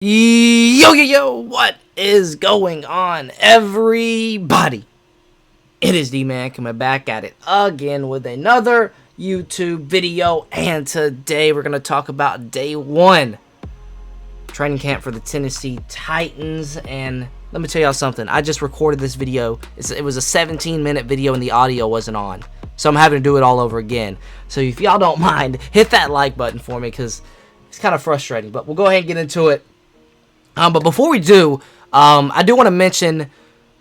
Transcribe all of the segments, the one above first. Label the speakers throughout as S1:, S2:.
S1: Yo, what is going on, everybody? It is D-Man coming back at it again with another YouTube video, and today we're going to talk about day one training camp for the Tennessee Titans. And let me tell y'all something. I just recorded this video. It was a 17-minute video and the audio wasn't on, so I'm having to do it all over again. So if y'all don't mind, hit that like button for me, because it's kind of frustrating, but we'll go ahead and get into it. But before we do, I do want to mention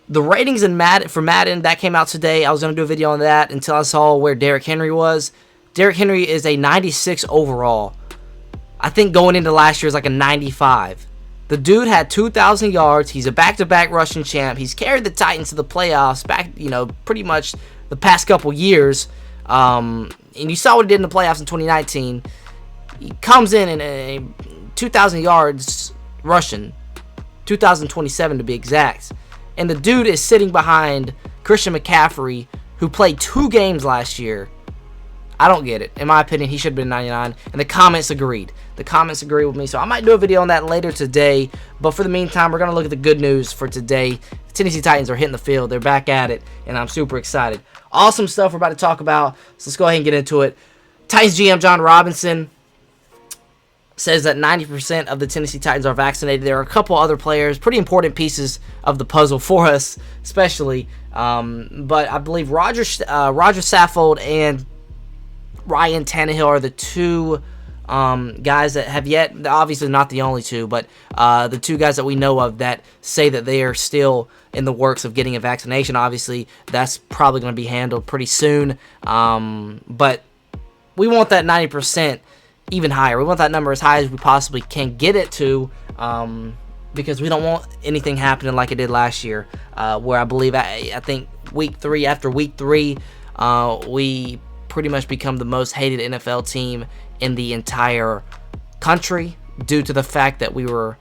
S1: the ratings in Madden that came out today. I was going to do a video on that until I saw where Derrick Henry was. Derrick Henry is a 96 overall. I think going into last year is like a 95. The dude had 2,000 yards. He's a back-to-back rushing champ. He's carried the Titans to the playoffs back, pretty much the past couple years. And you saw what he did in the playoffs in 2019. He comes in a 2,000 yards rushing, 2,027 to be exact, and the dude is sitting behind Christian McCaffrey, who played 2 games last year. I don't get it. In my opinion, he should have been 99, and the comments agreed. The comments agree with me, so I might do a video on that later today, but for the meantime, we're going to look at the good news for today. The Tennessee Titans are hitting the field. They're back at it, and I'm super excited. Awesome stuff we're about to talk about, so let's go ahead and get into it. Titans GM John Robinson says that 90% of the Tennessee Titans are vaccinated. There are a couple other players, pretty important pieces of the puzzle for us, especially. But I believe Roger Saffold and Ryan Tannehill are the two guys that have yet, obviously not the only two, but the two guys that we know of that say that they are still in the works of getting a vaccination. Obviously, that's probably going to be handled pretty soon. But we want that 90% even higher. We want that number as high as we possibly can get it to, because we don't want anything happening like it did last year, where I believe I think after week three, we pretty much become the most hated NFL team in the entire country due to the fact that we were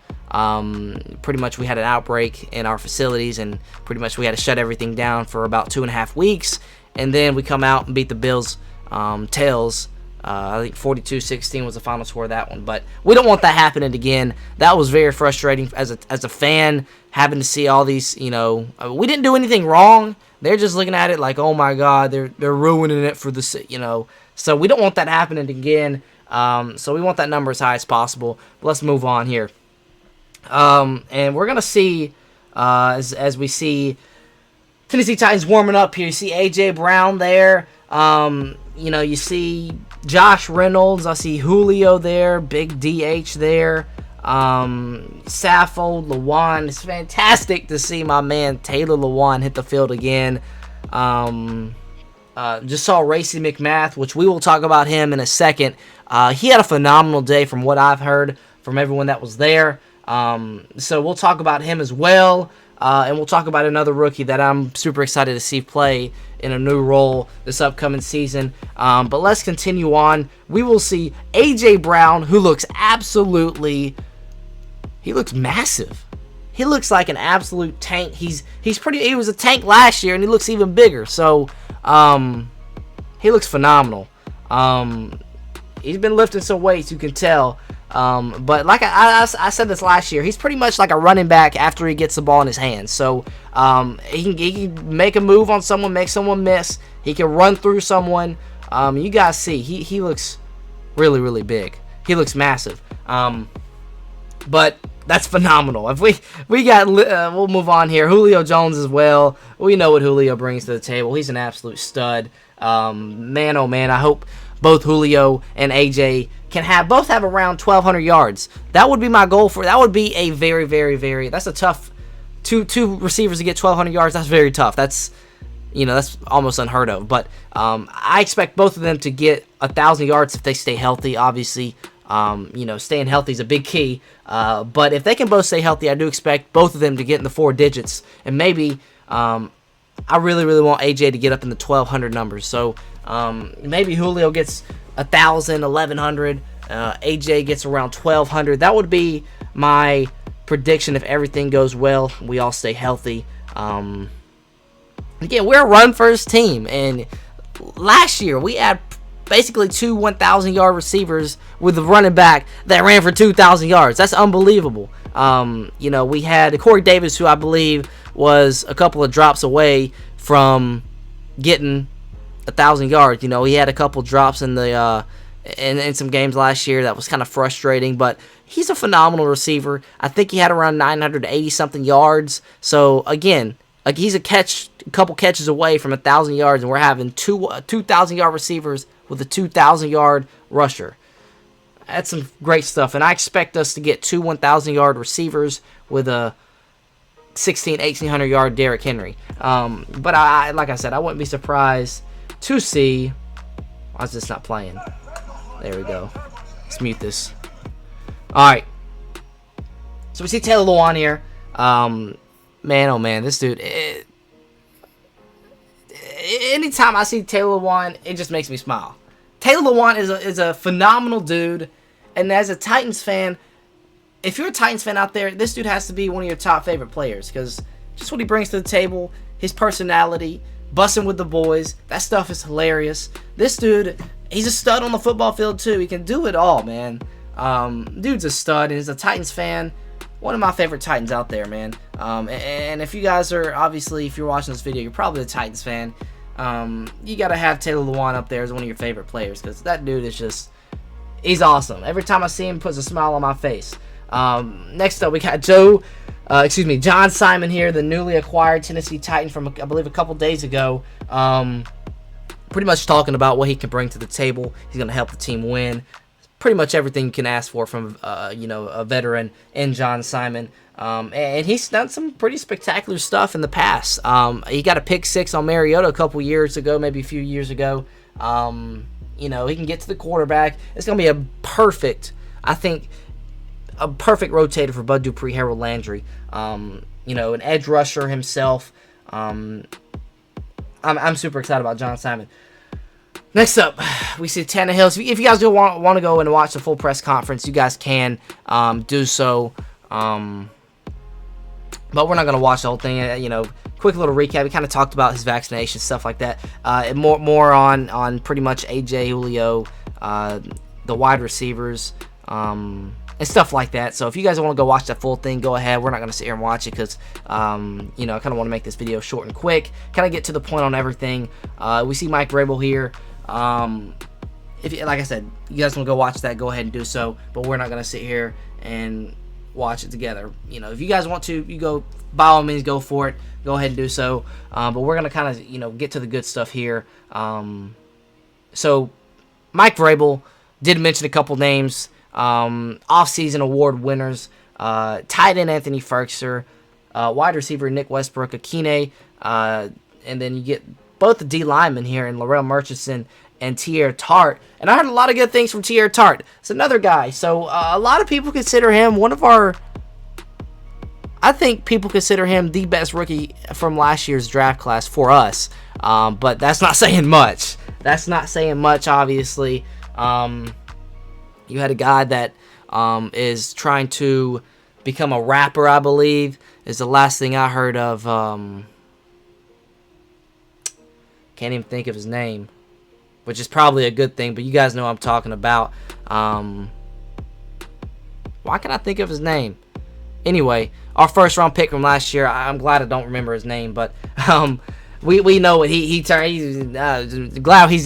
S1: pretty much we had an outbreak in our facilities, and pretty much we had to shut everything down for about 2.5 weeks, and then we come out and beat the Bills tails. I think 42-16 was the final score of that one, but we don't want that happening again. That was very frustrating as a fan, having to see all these, we didn't do anything wrong. They're just looking at it like, oh my God, they're ruining it for the, So we don't want that happening again. So we want that number as high as possible. But let's move on here. And we're gonna see, as we see Tennessee Titans warming up here. You see AJ Brown there. You see Josh Reynolds. I see Julio there. Big DH there. Saffold, Lewan. It's fantastic to see my man Taylor Lewan hit the field again. Just saw Racey McMath, which we will talk about him in a second. He had a phenomenal day from what I've heard from everyone that was there. So we'll talk about him as well. And we'll talk about another rookie that I'm super excited to see play in a new role this upcoming season. But let's continue on. We will see A.J. Brown, who looks he looks massive. He looks like an absolute tank. He was a tank last year, and he looks even bigger. So he looks phenomenal. He's been lifting some weights, you can tell. But like I said this last year, he's pretty much like a running back after he gets the ball in his hands. So he can make a move on someone, make someone miss. He can run through someone. You guys see, he looks really, really big. He looks massive. But that's phenomenal. If we'll move on here. Julio Jones as well. We know what Julio brings to the table. He's an absolute stud. Man, oh man, I hope both Julio and AJ can both have around 1,200 yards. That would be my goal that would be a very, very, very, that's a tough, two receivers to get 1,200 yards. That's very tough. That's almost unheard of. But I expect both of them to get 1,000 yards if they stay healthy. Obviously, staying healthy is a big key. But if they can both stay healthy, I do expect both of them to get in the 4 digits. And maybe, I really, really want AJ to get up in the 1,200 numbers. So maybe Julio gets 1,000, 1,100. AJ gets around 1,200. That would be my prediction if everything goes well. We all stay healthy. Again, we're a run-first team, and last year we had basically 2 1,000-yard receivers with a running back that ran for 2,000 yards. That's unbelievable. You know, we had Corey Davis, who I believe was a couple of drops away from getting 1,000 yards. You know, he had a couple drops in the in some games last year that was kind of frustrating, but he's a phenomenal receiver. I think he had around 980 something yards. So again, like, he's a couple catches away from 1,000 yards, and we're having 2,000-yard receivers with a 2,000-yard rusher. That's some great stuff, and I expect us to get 2 1,000-yard receivers with a 1,800-yard Derrick Henry. But like I said, I wouldn't be surprised to see. Why is this not playing? There we go. Let's mute this. All right. So we see Taylor Lewan here. Man, oh man, this dude. Anytime I see Taylor Lewan, it just makes me smile. Taylor Lewan is a phenomenal dude, and as a Titans fan, if you're a Titans fan out there, this dude has to be one of your top favorite players, because just what he brings to the table, his personality, bussing with the boys, that stuff is hilarious. This dude, he's a stud on the football field too. He can do it all, man. Dude's a stud, and as a Titans fan, one of my favorite Titans out there, man. And if you guys are, obviously, if you're watching this video, you're probably a Titans fan. You got to have Taylor Lewan up there as one of your favorite players, because that dude is just, he's awesome. Every time I see him, he puts a smile on my face. Next up, we got John Simon here, the newly acquired Tennessee Titan from, I believe, a couple days ago. Pretty much talking about what he can bring to the table. He's going to help the team win. Pretty much everything you can ask for from a veteran in John Simon. And he's done some pretty spectacular stuff in the past. He got a pick 6 on Mariota a couple years ago, maybe a few years ago. He can get to the quarterback. It's going to be a perfect rotator for Bud Dupree, Harold Landry. An edge rusher himself. I'm super excited about John Simon. Next up, we see Tannehill. If you guys do want to go and watch the full press conference, you guys can do so. But we're not going to watch the whole thing. Quick little recap. We kind of talked about his vaccination, stuff like that. And more on pretty much AJ, Julio, the wide receivers, and stuff like that. So if you guys want to go watch that full thing, go ahead. We're not going to sit here and watch it because, I kind of want to make this video short and quick. Kind of get to the point on everything. We see Mike Vrabel here. Like I said, you guys want to go watch that, go ahead and do so. But we're not going to sit here and watch it together. If you guys want to, you go, by all means, go for it. Go ahead and do so. But we're going to kind of, get to the good stuff here. So Mike Vrabel did mention a couple names. Off-season award winners. Tight end Anthony Ferguson. Wide receiver Nick Westbrook, Akine. And then you get both the D linemen here in Larrell Murchison and Teair Tart. And I heard a lot of good things from Teair Tart. It's another guy. So a lot of people consider him I think people consider him the best rookie from last year's draft class for us. But that's not saying much. That's not saying much, obviously. You had a guy that is trying to become a rapper, I believe, is the last thing I heard of. Can't even think of his name, which is probably a good thing, but you guys know what I'm talking about. Why can't I think of his name? Anyway, our first round pick from last year, I'm glad I don't remember his name, but we know what he turned. He's glad he's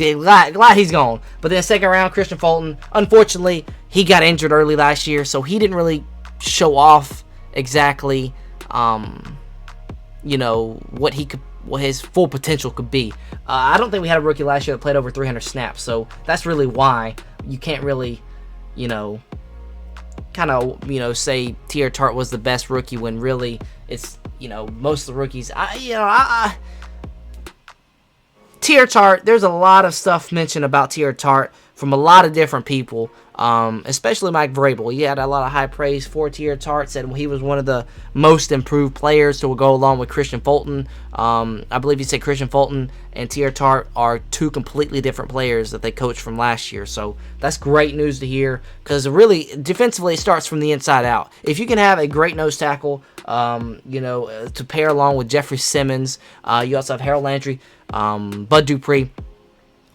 S1: gone. But then second round, Christian Fulton. Unfortunately, he got injured early last year, so he didn't really show off exactly, what his full potential could be. I don't think we had a rookie last year that played over 300 snaps, so that's really why you can't really, say Teair Tart was the best rookie when really it's, most of the rookies. Teair Tart, there's a lot of stuff mentioned about Teair Tart from a lot of different people, especially Mike Vrabel. He had a lot of high praise for Teair Tart, said he was one of the most improved players to go along with Christian Fulton. I believe he said Christian Fulton and Teair Tart are two completely different players that they coached from last year. So that's great news to hear, because really, defensively, it starts from the inside out. If you can have a great nose tackle, to pair along with Jeffrey Simmons, you also have Harold Landry, Bud Dupree.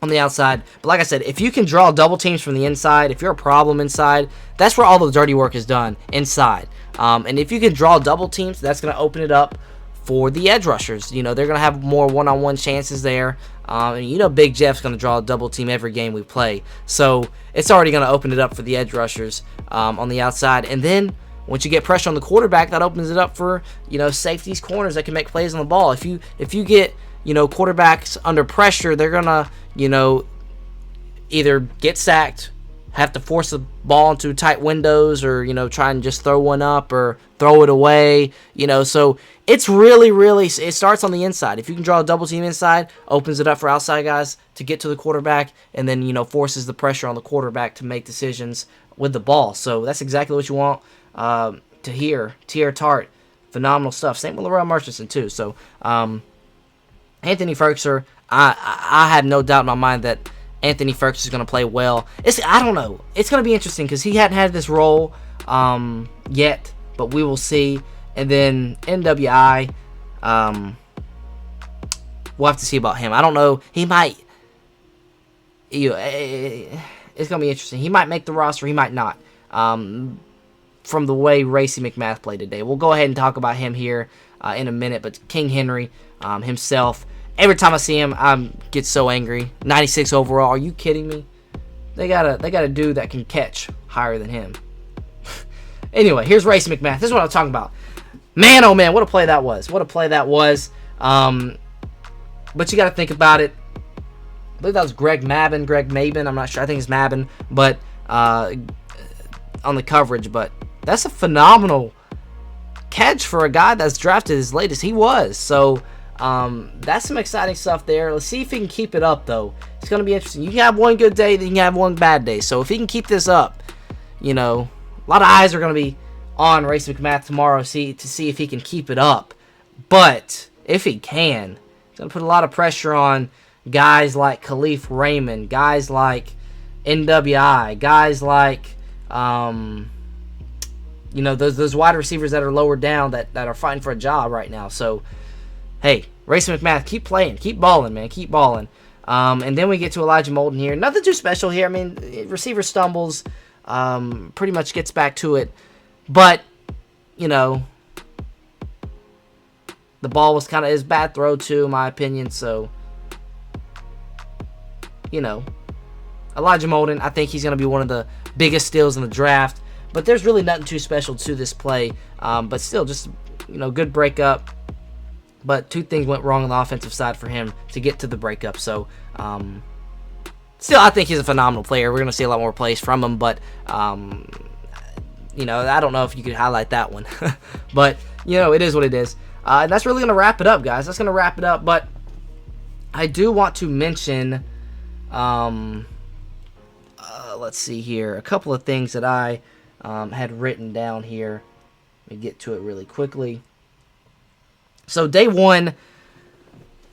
S1: on the outside. But like I said, if you can draw double teams from the inside, if you're a problem inside, that's where all the dirty work is done, inside. And if you can draw double teams, that's going to open it up for the edge rushers. You know, they're going to have more one-on-one chances there. And you know Big Jeff's going to draw a double team every game we play. So it's already going to open it up for the edge rushers on the outside. And then once you get pressure on the quarterback, that opens it up for, you know, safeties, corners that can make plays on the ball. If you get, you know, quarterbacks under pressure, they're going to, you know, either get sacked, have to force the ball into tight windows, or, you know, try and just throw one up or throw it away, you know. So it's really, it starts on the inside. If you can draw a double team inside, opens it up for outside guys to get to the quarterback, and then, you know, forces the pressure on the quarterback to make decisions with the ball. So that's exactly what you want to hear. Tier Tart, phenomenal stuff. Same with Laurel Murchison too. So Anthony Ferguson, I have no doubt in my mind that Anthony Ferguson is going to play well. I don't know. It's going to be interesting because he hadn't had this role yet, but we will see. And then NWI, we'll have to see about him. I don't know. He might. It's going to be interesting. He might make the roster. He might not. From the way Racy McMath played today. We'll go ahead and talk about him here in a minute. But King Henry himself, every time I see him, I get so angry. 96 overall. Are you kidding me? They got a dude that can catch higher than him. Anyway, here's Racy McMath. This is what I'm talking about. Man, oh man, what a play that was. What a play that was. But you got to think about it. I believe that was Greg Mabin. I'm not sure. I think it's Mabin. But on the coverage. But that's a phenomenal catch for a guy that's drafted as late as he was. So that's some exciting stuff there. Let's see if he can keep it up, though. It's going to be interesting. You can have one good day, then you can have one bad day. So if he can keep this up, you know, a lot of eyes are going to be on Racy McMath tomorrow to see if he can keep it up. But if he can, it's going to put a lot of pressure on guys like Khalif Raymond, guys like NWI, guys like you know, those wide receivers that are lower down that are fighting for a job right now. So hey, Racy McMath, keep playing, keep balling, man, keep balling. And then we get to Elijah Molden here. Nothing too special here. I mean, receiver stumbles, pretty much gets back to it. But, you know, the ball was kind of his bad throw too, in my opinion. So, you know, Elijah Molden, I think he's going to be one of the biggest steals in the draft. But there's really nothing too special to this play. But still, just, you know, good breakup. But two things went wrong on the offensive side for him to get to the breakup. So, still, I think he's a phenomenal player. We're going to see a lot more plays from him. But, you know, I don't know if you could highlight that one. But, you know, it is what it is. And that's really going to wrap it up, guys. That's going to wrap it up. But I do want to mention, let's see here, a couple of things that I had written down here. Let me get to it really quickly. So, day one,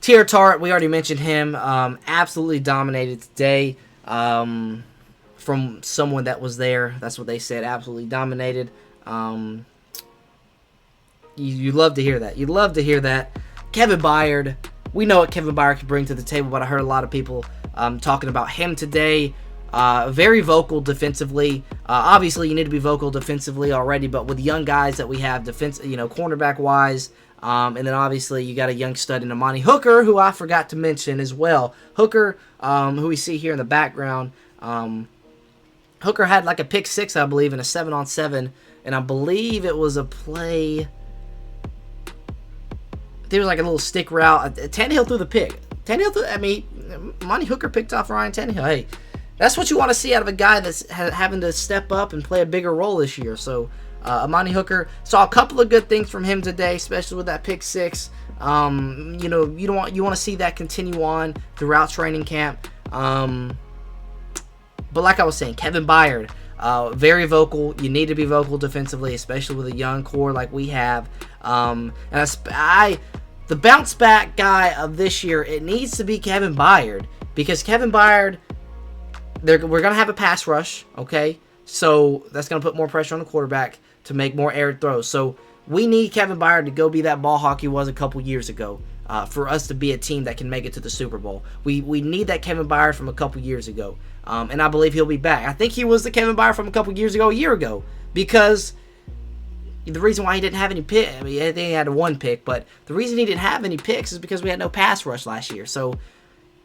S1: Tier Tart, we already mentioned him, absolutely dominated today. From someone that was there, that's what they said, absolutely dominated. You love to hear that. You'd love to hear that. Kevin Byard, we know what Kevin Byard can bring to the table, but I heard a lot of people talking about him today. Very vocal defensively. Obviously, you need to be vocal defensively already, but with young guys that we have, cornerback wise, and then obviously you got a young stud in Amani Hooker, who I forgot to mention as well. Hooker, who we see here in the background. Hooker had like a pick six, I believe, in a 7-on-7, and I believe it was a play. There was like a little stick route. Tannehill threw the pick. Amani Hooker picked off Ryan Tannehill. Hey, that's what you want to see out of a guy that's having to step up and play a bigger role this year. So, Amani Hooker, saw a couple of good things from him today, especially with that pick six. You want to see that continue on throughout training camp. But like I was saying, Kevin Byard, very vocal. You need to be vocal defensively, especially with a young core like we have. The bounce back guy of this year, it needs to be Kevin Byard, because Kevin Byard, we're going to have a pass rush, okay? So that's going to put more pressure on the quarterback to make more air throws. So we need Kevin Byard to go be that ball hawk he was a couple years ago. for us to be a team that can make it to the Super Bowl. We need that Kevin Byard from a couple years ago, and I believe he'll be back. I think he was the Kevin Byard from a couple years ago, a year ago, because the reason why he didn't have any pick, I mean, I think he had one pick, but the reason he didn't have any picks is because we had no pass rush last year. So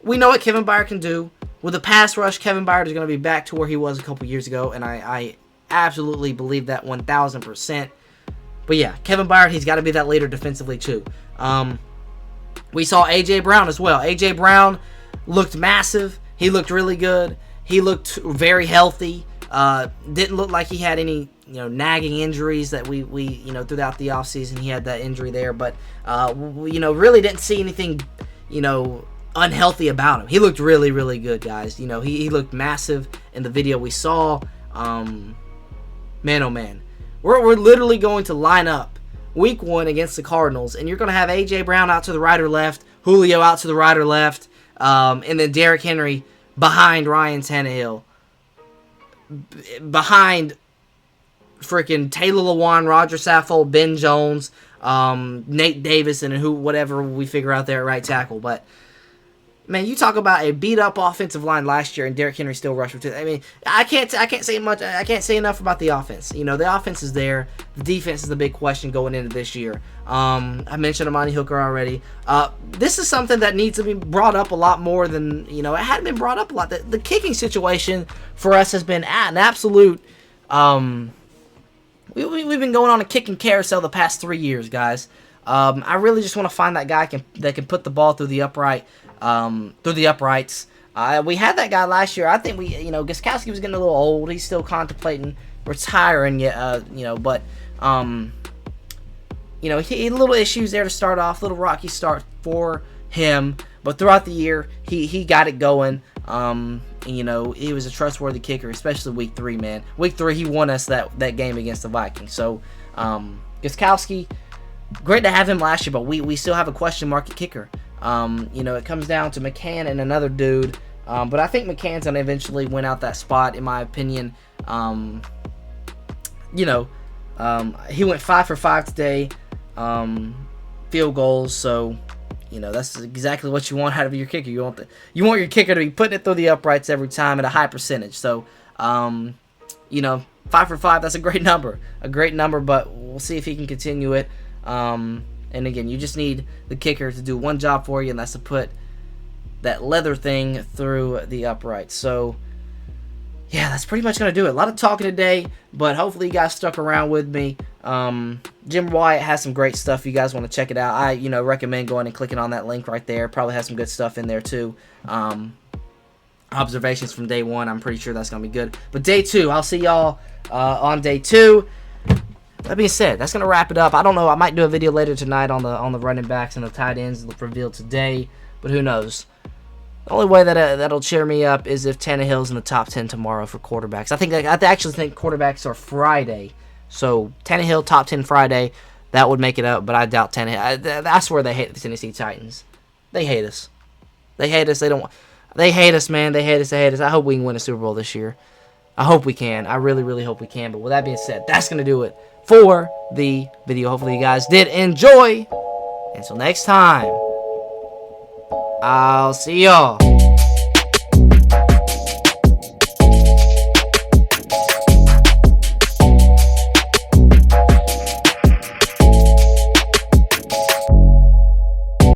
S1: we know what Kevin Byard can do. With a pass rush, Kevin Byard is going to be back to where he was a couple years ago, and I absolutely believe that 1,000%. But yeah, Kevin Byard, he's got to be that leader defensively too. We saw A.J. Brown as well. A.J. Brown looked massive. He looked really good. He looked very healthy. Didn't look like he had any nagging injuries that we throughout the offseason. He had that injury there, but really didn't see anything unhealthy about him. He looked really, really good, guys. He looked massive in the video we saw. Man, oh man, we're literally going to line up Week 1 against the Cardinals, and you're going to have A.J. Brown out to the right or left, Julio out to the right or left, and then Derrick Henry behind Ryan Tannehill, behind freaking Taylor Lewan, Roger Saffold, Ben Jones, Nate Davis, and whatever we figure out there at right tackle. But man, you talk about a beat-up offensive line last year, and Derrick Henry still rushed for two. I mean, I can't say much. I can't say enough about the offense. The offense is there. The defense is the big question going into this year. I mentioned Amani Hooker already. This is something that needs to be brought up a lot more than it hadn't been brought up a lot. The kicking situation for us has been an absolute. We've been going on a kicking carousel the past 3 years, guys. I really just want to find that guy that can put the ball through the uprights. We had that guy last year. I think Gostkowski was getting a little old. He's still contemplating retiring yet, but he had little issues there to start off, little rocky start for him. But throughout the year, he got it going. He was a trustworthy kicker, especially Week 3, man. Week 3, he won us that game against the Vikings. So, Gostkowski, great to have him last year, but we still have a question mark at kicker. It comes down to McCann and another dude, but I think McCann's going to eventually win out that spot, in my opinion. He went 5 for 5 today, field goals, so that's exactly what you want out of your kicker. You want your kicker to be putting it through the uprights every time at a high percentage. So 5 for 5, that's a great number, but we'll see if he can continue it. And again, you just need the kicker to do one job for you, and that's to put that leather thing through the uprights. So, yeah, that's pretty much going to do it. A lot of talking today, but hopefully you guys stuck around with me. Jim Wyatt has some great stuff. If you guys want to check it out, I recommend going and clicking on that link right there. Probably has some good stuff in there too. Observations from day 1, I'm pretty sure that's going to be good. But day 2, I'll see y'all on day 2. That being said, that's going to wrap it up. I don't know. I might do a video later tonight on the running backs and the tight ends revealed today, but who knows? The only way that'll cheer me up is if Tannehill's in the top 10 tomorrow for quarterbacks. I actually think quarterbacks are Friday. So Tannehill top 10 Friday, that would make it up, but I doubt Tannehill. I swear they hate the Tennessee Titans. They hate us. They hate us. They hate us, man. They hate us. I hope we can win a Super Bowl this year. I hope we can. I really, really hope we can. But with that being said, that's going to do it for the video. Hopefully you guys did enjoy. Until next time, I'll see y'all.